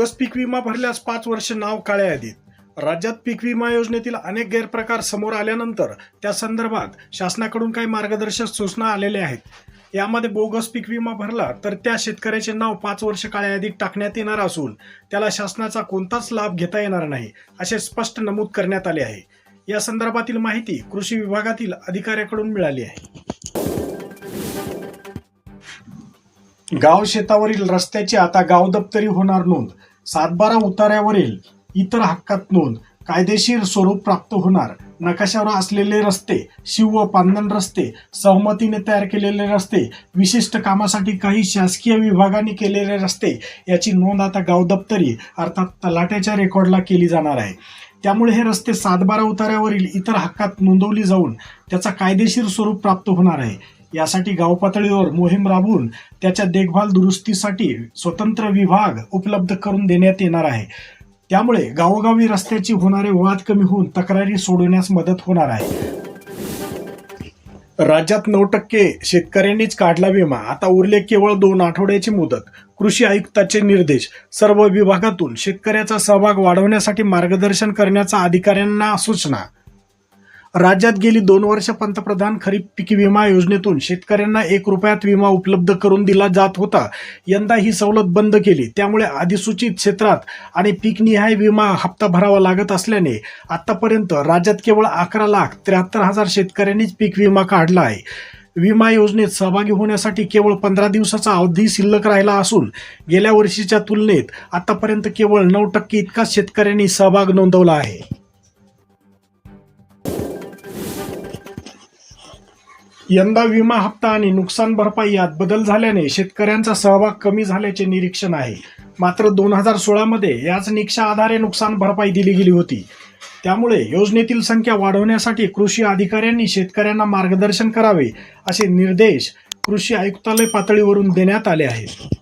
Bogus पीक विमा भरल्यास 5 वर्ष नाव काळ्या यादीत. राज्यात पीक विमा योजनेतील अनेक गैरप्रकार समोर आल्यानंतर त्या संदर्भात शासनाकडून काही मार्गदर्शक सूचना आलेल्या आहेत. यामध्ये बोगस पीक विमा भरला तर त्या शेतकऱ्याचे नाव 5 वर्ष काळ्या यादीत टाकण्यात येणार असून त्याला शासनाचा कोणताच लाभ घेता येणार नाही असे स्पष्ट नमूद करण्यात आले आहे. या संदर्भातील माहिती कृषी विभागातील अधिकाऱ्याकडून मिळाली आहे. गाव शेतावरील रस्त्याची आता गाव दप्तरी होणार नोंद. 7/12 उतार्यावरील इतर हक्कात नोंद कायदेशीर स्वरूप प्राप्त होणार. नकाशावर असलेले रस्ते, शिव व पांदण रस्ते, सहमतीने तयार केलेले रस्ते, विशिष्ट कामासाठी काही शासकीय विभागांनी केलेले रस्ते याची नोंद आता गाव दप्तरी अर्थात तलाठ्याच्या रेकॉर्डला केली जाणार आहे. त्यामुळे हे रस्ते 7/12 उतार्यावरील इतर हक्कात नोंदवली जाऊन त्याचा कायदेशीर स्वरूप प्राप्त होणार आहे. यासाठी गाव पातळीवर मोहीम राबवून त्याच्या देखभाल दुरुस्तीसाठी स्वतंत्र विभाग उपलब्ध करून देण्यात येणार आहे. त्यामुळे गावोगावी रस्त्याची होणारे वाद कमी होऊन तक्रारी सोडवण्यास मदत होणार आहे. राज्यात 9% शेतकऱ्यांनीच काढला विमा. आता उरले केवळ 2 आठवड्याची मुदत. कृषी आयुक्तांचे निर्देश. सर्व विभागातून शेतकऱ्याचा सहभाग वाढवण्यासाठी मार्गदर्शन करण्याचा अधिकाऱ्यांना सूचना. राज्यात गेली 2 वर्ष पंतप्रधान खरीप पीक विमा योजनेतून शेतकऱ्यांना 1 रुपयात विमा उपलब्ध करून दिला जात होता. यंदा ही सवलत बंद केली. त्यामुळे अधिसूचित क्षेत्रात आणि पीकनिहाय विमा हप्ता भरावा लागत असल्याने आतापर्यंत राज्यात केवळ 11,73,000 शेतकऱ्यांनीच पीक विमा काढला आहे. विमा योजनेत सहभागी होण्यासाठी केवळ 15 दिवसाचा अवधी शिल्लक राहिला असून गेल्या वर्षीच्या तुलनेत आतापर्यंत केवळ 9% इतकाच शेतकऱ्यांनी सहभाग नोंदवला आहे. यंदा विमा हप्ता आणि नुकसान भरपाई यात बदल झाल्याने शेतकऱ्यांचा सहभाग कमी झाल्याचे निरीक्षण आहे. मात्र 2016 मध्ये याच निकषा आधारे नुकसान भरपाई दिली गेली होती. त्यामुळे योजनेतील संख्या वाढवण्यासाठी कृषी अधिकाऱ्यांनी शेतकऱ्यांना मार्गदर्शन करावे असे निर्देश कृषी आयुक्तालय पातळीवरून देण्यात आले आहेत.